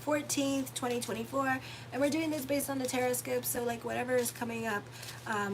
14th, 2024, and we're doing this based on the horoscopes, so like whatever is coming up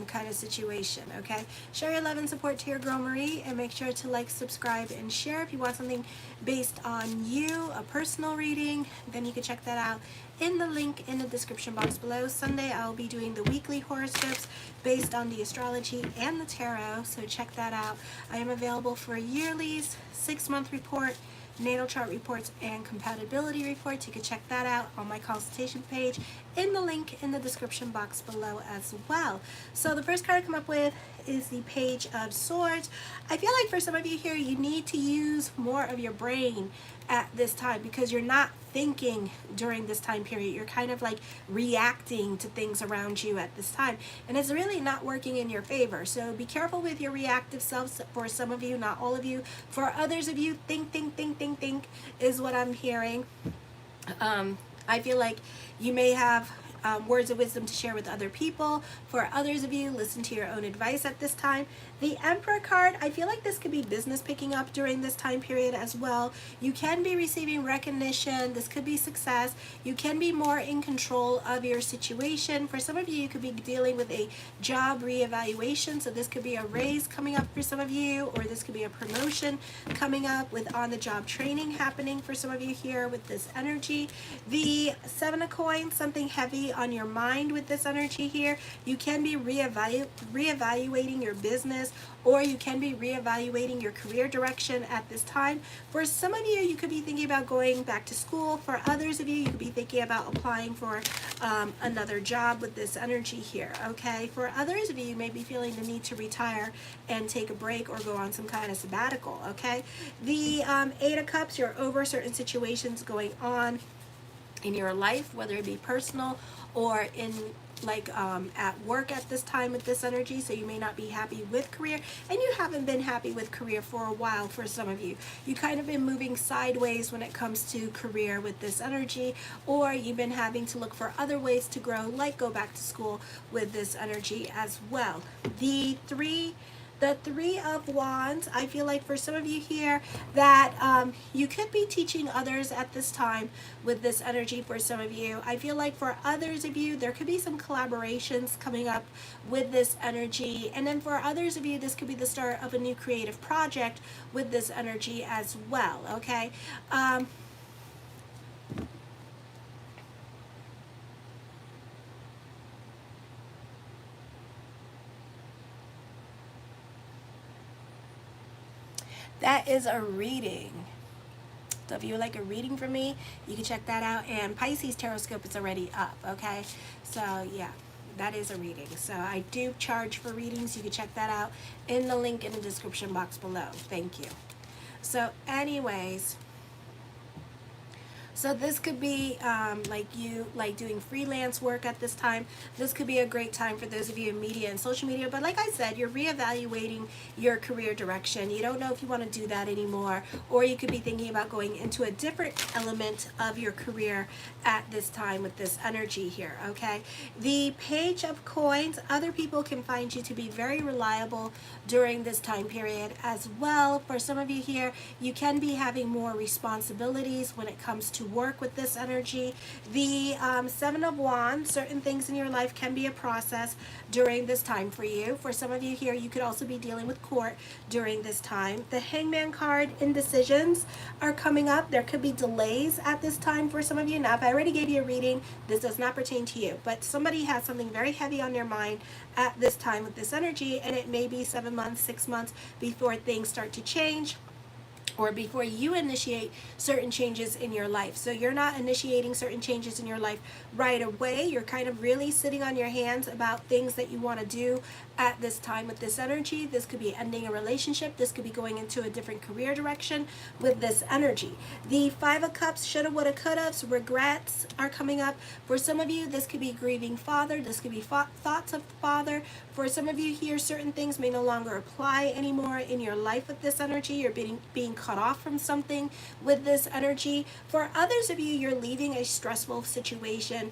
kind of situation, okay? Show your love and support to your girl Marie, and make sure to like, subscribe, and share. If you want something based on you, a personal reading, then you can check that out in the link in the description box below. Sunday I'll be doing the weekly horoscopes based on the astrology and the tarot, so check that out. I am available for yearlies, 6-month report, natal chart reports, and compatibility reports. You can check that out on my consultation page in the link in the description box below as well. So the first card I come up with is the Page of Swords. I feel like for some of you here, you need to use more of your brain at this time because you're not thinking during this time period. You're kind of like reacting to things around you at this time, and it's really not working in your favor. So be careful with your reactive selves. For some of you, not all of you. For others of you, think is what I'm hearing. I feel like you may have words of wisdom to share with other people. For others of you, listen to your own advice at this time. The Emperor card, I feel like this could be business picking up during this time period as well. You can be receiving recognition. This could be success. You can be more in control of your situation. For some of you, you could be dealing with a job reevaluation. So this could be a raise coming up for some of you, or this could be a promotion coming up with on-the-job training happening for some of you here with this energy. The Seven of Coins, something heavy on your mind with this energy here. You can be reevaluating your business, or you can be reevaluating your career direction at this time. For some of you, you could be thinking about going back to school. For others of you, you could be thinking about applying for another job with this energy here, okay? For others of you, you may be feeling the need to retire and take a break or go on some kind of sabbatical, okay? The Eight of Cups, you're over certain situations going on in your life, whether it be personal or in like at work at this time with this energy. So you may not be happy with career, and you haven't been happy with career for a while. For some of you, you kind of been moving sideways when it comes to career with this energy, or you've been having to look for other ways to grow, like go back to school with this energy as well. The Three of Wands, I feel like for some of you here that you could be teaching others at this time with this energy. For some of you, I feel like for others of you, there could be some collaborations coming up with this energy. And then for others of you, this could be the start of a new creative project with this energy as well, okay? That is a reading. So if you would like a reading from me, you can check that out. And Pisces Horoscope is already up, okay? So yeah, that is a reading. So I do charge for readings. You can check that out in the link in the description box below. Thank you. So anyways, so this could be like you like doing freelance work at this time. This could be a great time for those of you in media and social media. But like I said, you're reevaluating your career direction. You don't know if you want to do that anymore, or you could be thinking about going into a different element of your career at this time with this energy here, okay? The Page of Coins, other people can find you to be very reliable during this time period as well. For some of you here, you can be having more responsibilities when it comes to work with this energy. The Seven of Wands, certain things in your life can be a process during this time for you. For some of you here, you could also be dealing with court during this time. The Hangman card, indecisions are coming up. There could be delays at this time for some of you. Now, if I already gave you a reading, this does not pertain to you, but somebody has something very heavy on their mind at this time with this energy, and it may be 7 months, 6 months before things start to change, or before you initiate certain changes in your life. So you're not initiating certain changes in your life right away. You're kind of really sitting on your hands about things that you want to do at this time with this energy. This could be ending a relationship. This could be going into a different career direction with this energy. The Five of Cups, shoulda, woulda, coulda, regrets are coming up. For some of you, this could be grieving father. This could be thoughts of father. For some of you here, certain things may no longer apply anymore in your life with this energy. You're being cut off from something with this energy. For others of you, you're leaving a stressful situation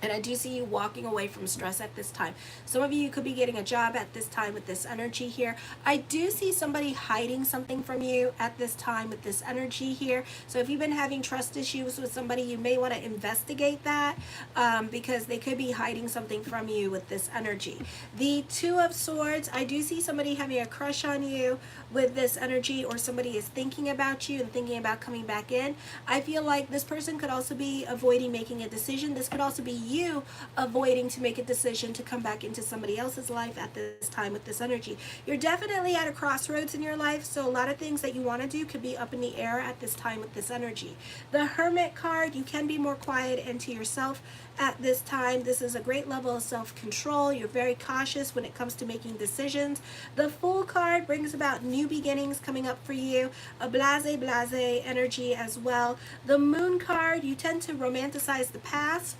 And I do see you walking away from stress at this time. Some of you could be getting a job at this time with this energy here. I do see somebody hiding something from you at this time with this energy here. So if you've been having trust issues with somebody, you may want to investigate that because they could be hiding something from you with this energy. The Two of Swords, I do see somebody having a crush on you with this energy, or somebody is thinking about you and thinking about coming back in. I feel like this person could also be avoiding making a decision. This could also be you avoiding to make a decision to come back into somebody else's life at this time with this energy. You're definitely at a crossroads in your life, so a lot of things that you want to do could be up in the air at this time with this energy. The Hermit card, you can be more quiet and to yourself at this time. This is a great level of self-control. You're very cautious when it comes to making decisions. The Fool card brings about new beginnings coming up for you, a blase energy as well. The Moon card, you tend to romanticize the past.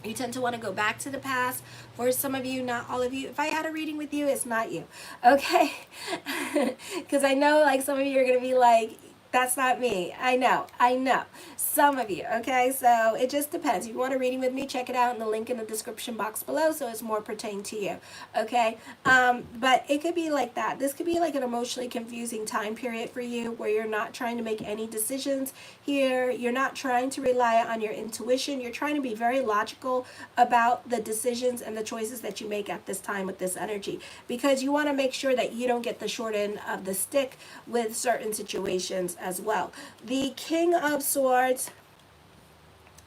You tend to want to go back to the past. For some of you, not all of you. If I had a reading with you, it's not you, okay? Because I know like some of you are going to be like, that's not me. I know. Some of you, okay? So it just depends. If you want a reading with me, check it out in the link in the description box below so it's more pertained to you, okay? But it could be like that. This could be like an emotionally confusing time period for you where you're not trying to make any decisions here. You're not trying to rely on your intuition. You're trying to be very logical about the decisions and the choices that you make at this time with this energy, because you want to make sure that you don't get the short end of the stick with certain situations as well. The King of Swords,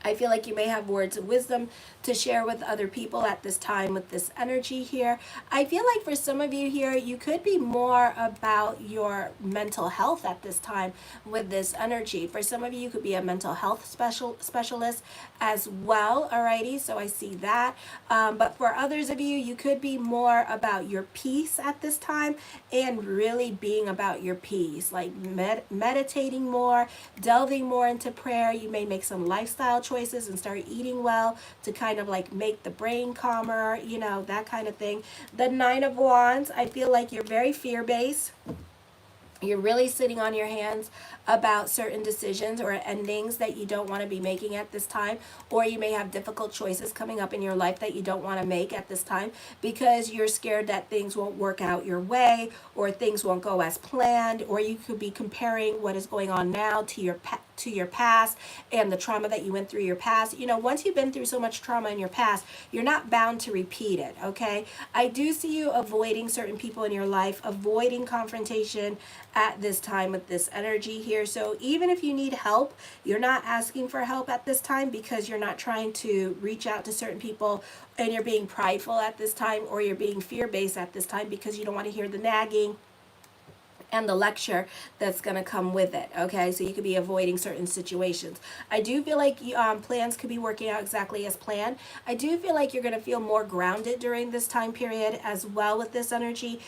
I feel like you may have words of wisdom to share with other people at this time with this energy here. I feel like for some of you here, you could be more about your mental health at this time with this energy. For some of you, you could be a mental health specialist as well, alrighty, so I see that. But for others of you, you could be more about your peace at this time and really being about your peace, like meditating more, delving more into prayer. You may make some lifestyle choices and start eating well to kind of like make the brain calmer, you know, that kind of thing. The Nine of Wands, I feel like you're very fear-based. You're really sitting on your hands about certain decisions or endings that you don't want to be making at this time, or you may have difficult choices coming up in your life that you don't want to make at this time because you're scared that things won't work out your way or things won't go as planned, or you could be comparing what is going on now to your past and the trauma that you went through your past. You know, once you've been through so much trauma in your past, you're not bound to repeat it, okay? I do see you avoiding certain people in your life, avoiding confrontation at this time with this energy here. So even if you need help, you're not asking for help at this time because you're not trying to reach out to certain people, and you're being prideful at this time, or you're being fear-based at this time because you don't want to hear the nagging and the lecture that's going to come with it, okay? So you could be avoiding certain situations. I do feel like plans could be working out exactly as planned. I do feel like you're going to feel more grounded during this time period as well with this energy.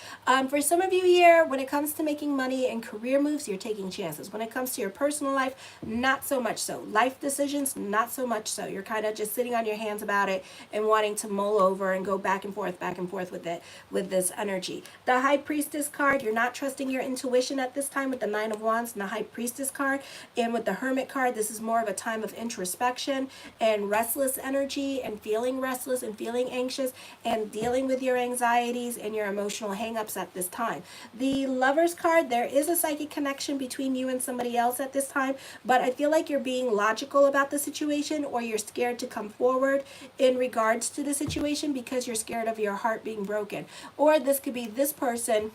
For some of you here, when it comes to making money and career moves, you're taking chances. When it comes to your personal life, not so much so. Life decisions, not so much so. You're kind of just sitting on your hands about it and wanting to mull over and go back and forth with it, with this energy. The High Priestess card, you're not trusting your intuition at this time with the Nine of Wands and the High Priestess card. And with the Hermit card, this is more of a time of introspection and restless energy, and feeling restless and feeling anxious and dealing with your anxieties and your emotional hangups at this time. The Lovers card, there is a psychic connection between you and somebody else at this time, but I feel like you're being logical about the situation, or you're scared to come forward in regards to the situation because you're scared of your heart being broken. Or this could be this person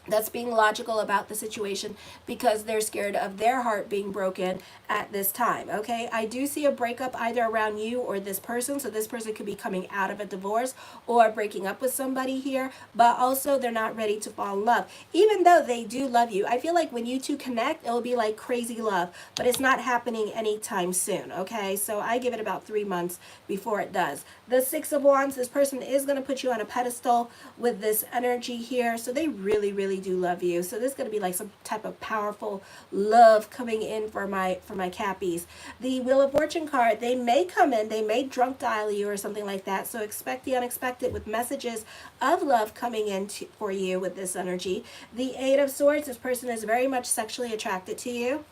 that's being logical about the situation because they're scared of their heart being broken at this time, okay? I do see a breakup either around you or this person, so this person could be coming out of a divorce or breaking up with somebody here, but also they're not ready to fall in love, even though they do love you. I feel like when you two connect, it'll be like crazy love, but it's not happening anytime soon, okay? So I give it about 3 months before it does. The Six of Wands, this person is going to put you on a pedestal with this energy here, so they really do love you. So this is going to be like some type of powerful love coming in for my Cappies. The Wheel of Fortune card, they may come in, they may drunk dial you or something like that, so expect the unexpected with messages of love coming in for you with this energy. The Eight of Swords, this person is very much sexually attracted to you.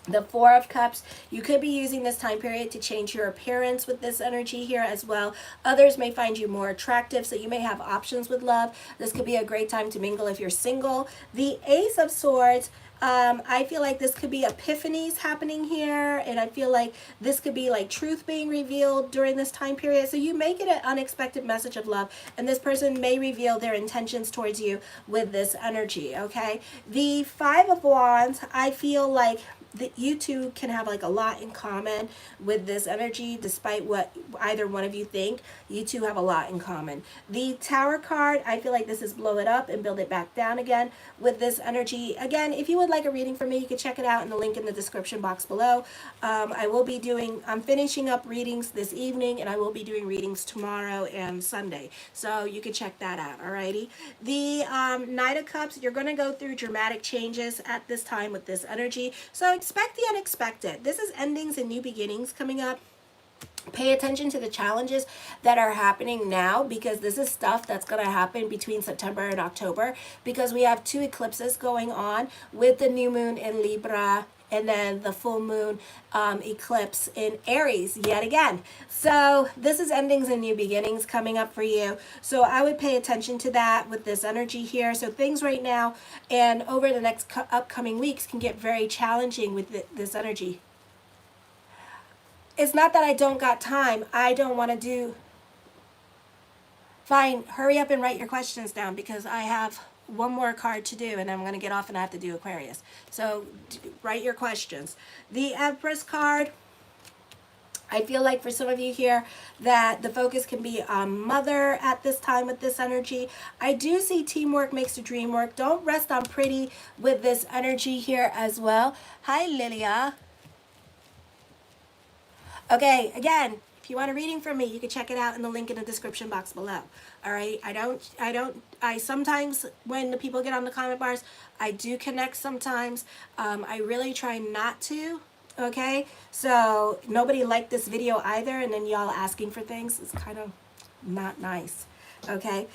The Four of Cups, you could be using this time period to change your appearance with this energy here as well. Others may find you more attractive, so you may have options with love. This could be a great time to mingle if you're single. The Ace of Swords, I feel like this could be epiphanies happening here, and I feel like this could be like truth being revealed during this time period. So you may get an unexpected message of love, and this person may reveal their intentions towards you with this energy, okay? The Five of Wands, I feel like that you two can have like a lot in common with this energy. Despite what either one of you think, you two have a lot in common. The Tower card, I feel like this is blow it up and build it back down again with this energy. Again, if you would like a reading from me, you can check it out in the link in the description box below. I'm finishing up readings this evening, and I will be doing readings tomorrow and Sunday, so you can check that out. Alrighty. The Knight of Cups, you're going to go through dramatic changes at this time with this energy, so expect the unexpected. This is endings and new beginnings coming up. Pay attention to the challenges that are happening now, because this is stuff that's going to happen between September and October, because we have 2 eclipses going on with the new moon in Libra and then the full moon eclipse in Aries yet again. So this is endings and new beginnings coming up for you. So I would pay attention to that with this energy here. So things right now and over the next upcoming weeks can get very challenging with this energy. It's not that I don't got time. I don't want to do... Fine, hurry up and write your questions down, because I have one more card to do and I'm going to get off and I have to do Aquarius. So write your questions. The Empress card, I feel like for some of you here that the focus can be on mother at this time with this energy. I do see teamwork makes the dream work. Don't rest on pretty with this energy here as well. Hi, Lilia. Okay, again, if you want a reading from me, you can check it out in the link in the description box below. All right, I sometimes, when the people get on the comment bars, I do connect sometimes. I really try not to, okay? So nobody liked this video either, and then y'all asking for things is kind of not nice. Okay,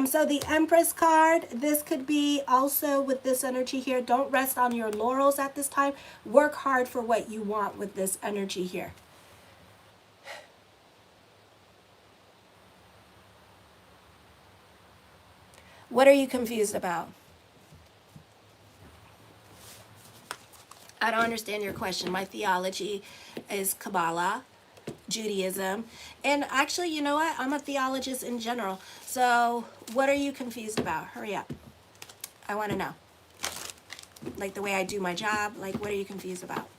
so the Empress card, this could be also with this energy here. Don't rest on your laurels at this time. Work hard for what you want with this energy here. What are you confused about? I don't understand your question. My theology is Kabbalah, Judaism, and actually, you know what? I'm a theologist in general. So what are you confused about? Hurry up. I want to know. Like the way I do my job, like what are you confused about?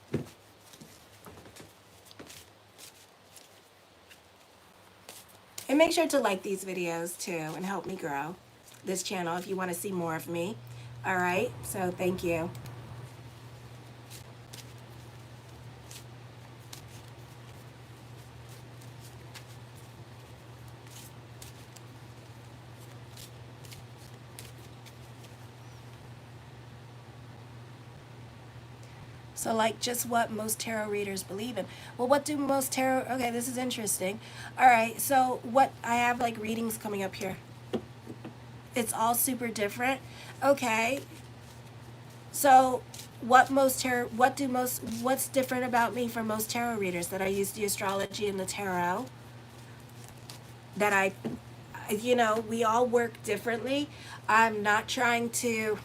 And make sure to like these videos too and help me grow this channel if you want to see more of me. All right, so thank you. So like just what most tarot readers believe in. Well, what do most tarot, okay, this is interesting. All right, so what, I have like readings coming up here. It's all super different. Okay. So what's different about me from most tarot readers? That I use the astrology and the tarot. That we all work differently. I'm not trying to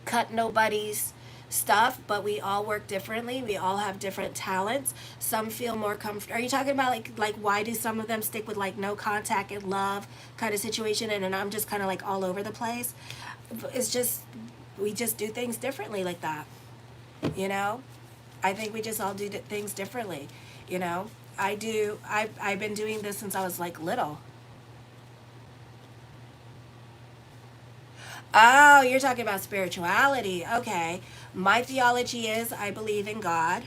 cut nobody's stuff, but we all work differently. We all have different talents. Some feel more comfortable. Are you talking about like why do some of them stick with like no contact and love kind of situation, and I'm just kind of like all over the place? It's just, we just do things differently like that, you know? I think we just all do things differently, you know? I've been doing this since I was like little. Oh, you're talking about spirituality. Okay. My theology is I believe in God.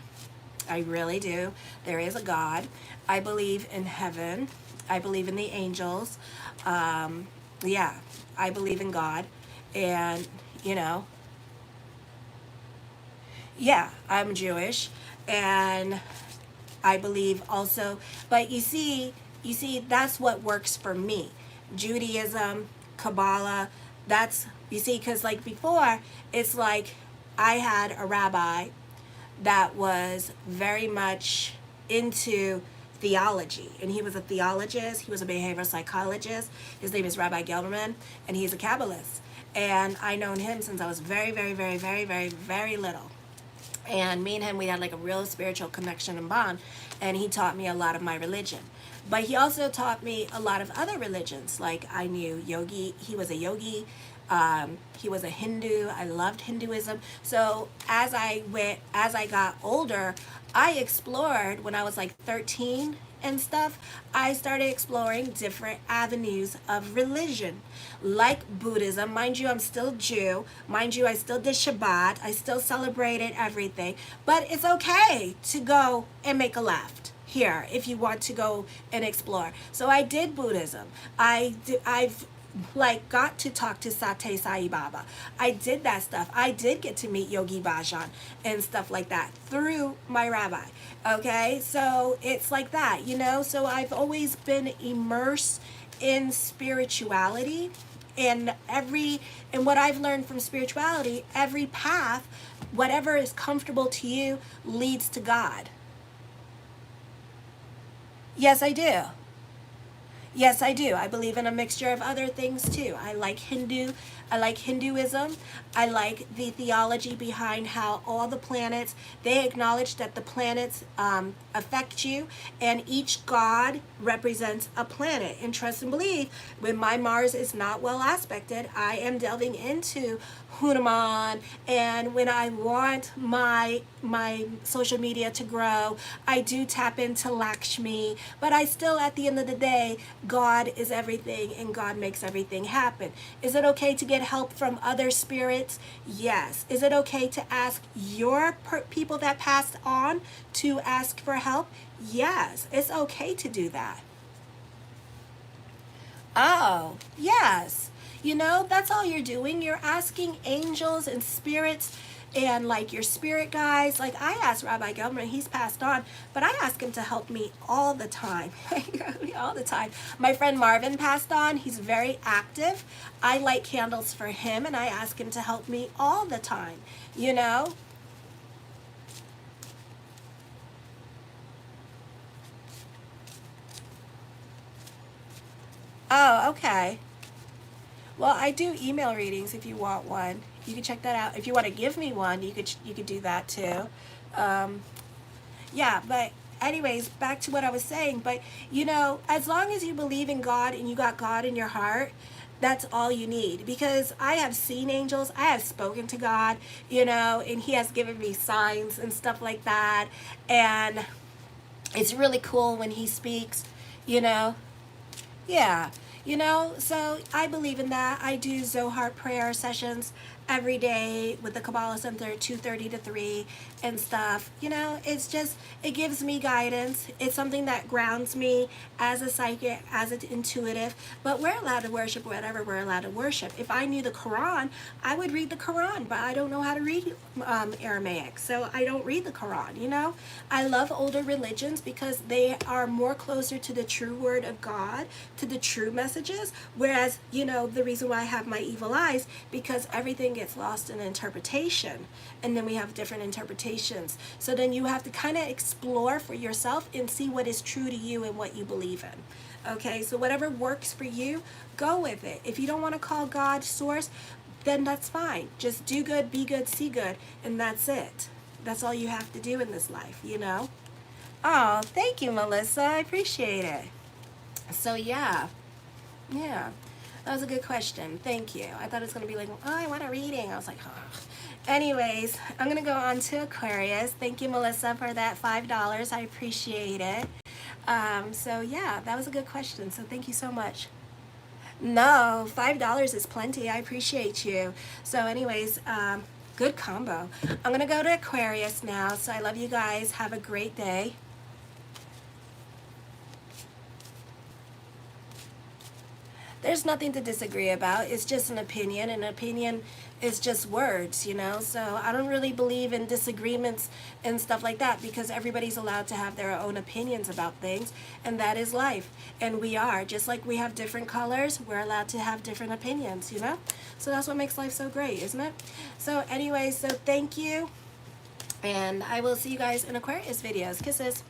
I really do. There is a God. I believe in heaven. I believe in the angels. Yeah, I believe in God. And, yeah, I'm Jewish. And I believe also, but you see, that's what works for me. Judaism, Kabbalah, that's, you see, because like before, it's like I had a rabbi that was very much into theology, and he was a theologist, he was a behavioral psychologist. His name is Rabbi Gelderman, and he's a Kabbalist. And I known him since I was very, very, very, very, very, very little. And me and him, we had like a real spiritual connection and bond, and he taught me a lot of my religion. But he also taught me a lot of other religions. Like I knew yogi, he was a yogi, he was a Hindu. I loved Hinduism. So as I got older, I explored when I was like 13 and stuff. I started exploring different avenues of religion, like Buddhism. Mind you, I'm still Jew. Mind you, I still did Shabbat. I still celebrated everything. But it's okay to go and make a left here if you want to go and explore. So I did Buddhism. I've like got to talk to Satya Sai Baba. I did that stuff. I did get to meet Yogi Bhajan and stuff like that through my rabbi. Okay, so it's like that, you know. So I've always been immersed in spirituality, and what I've learned from spirituality, every path, whatever is comfortable to you, leads to God. Yes, I do. Yes, I do. I believe in a mixture of other things too. I like Hinduism. I like the theology behind how all the planets, they acknowledge that the planets affect you, and each god represents a planet. And trust and believe, when my Mars is not well aspected, I am delving into Hanuman, and when I want my social media to grow, I do tap into Lakshmi, but I still, at the end of the day, God is everything, and God makes everything happen. Is it okay to get help from other spirits? Yes. Is it okay to ask your people that passed on to ask for help? Yes. It's okay to do that. Oh, yes. You know, that's all you're doing. You're asking angels and spirits and like your spirit guides. Like I asked Rabbi Gelman, he's passed on, but I ask him to help me all the time. All the time. My friend Marvin passed on. He's very active. I light candles for him, and I ask him to help me all the time, you know? Oh, okay. Well, I do email readings if you want one. You can check that out. If you want to give me one, you could do that too. Um, yeah, but anyways, back to what I was saying. But you know, as long as you believe in God and you got God in your heart, that's all you need. Because I have seen angels, I have spoken to God, you know, and He has given me signs and stuff like that. And it's really cool when He speaks, you know. Yeah, you know, so I believe in that. I do Zohar prayer sessions every day with the Kabbalah Center, 2:30 to 3 and stuff. You know, it's just, it gives me guidance. It's something that grounds me as a psychic, as an intuitive. But we're allowed to worship whatever we're allowed to worship. If I knew the Quran, I would read the Quran, but I don't know how to read Aramaic, so I don't read the Quran, you know. I love older religions because they are more closer to the true word of God, to the true messages, whereas, you know, the reason why I have my evil eyes, because everything gets lost in interpretation, and then we have different interpretations. So then you have to kind of explore for yourself and see what is true to you and what you believe in. Okay, so whatever works for you, go with it. If you don't want to call God source, then that's fine. Just do good, be good, see good, and that's it. That's all you have to do in this life, you know? Oh, thank you, Melissa. I appreciate it. So yeah. That was a good question. Thank you. I thought it was going to be like, oh, I want a reading. I was like, oh. Anyways, I'm going to go on to Aquarius. Thank you, Melissa, for that $5. I appreciate it. So yeah, that was a good question. So thank you so much. No, $5 is plenty. I appreciate you. So anyways, good combo. I'm going to go to Aquarius now. So I love you guys. Have a great day. There's nothing to disagree about. It's just an opinion. An opinion is just words, you know. So I don't really believe in disagreements and stuff like that, because everybody's allowed to have their own opinions about things, and that is life. And we are, just like we have different colors, we're allowed to have different opinions, you know. So that's what makes life so great, isn't it? So anyway, so thank you. And I will see you guys in Aquarius videos. Kisses.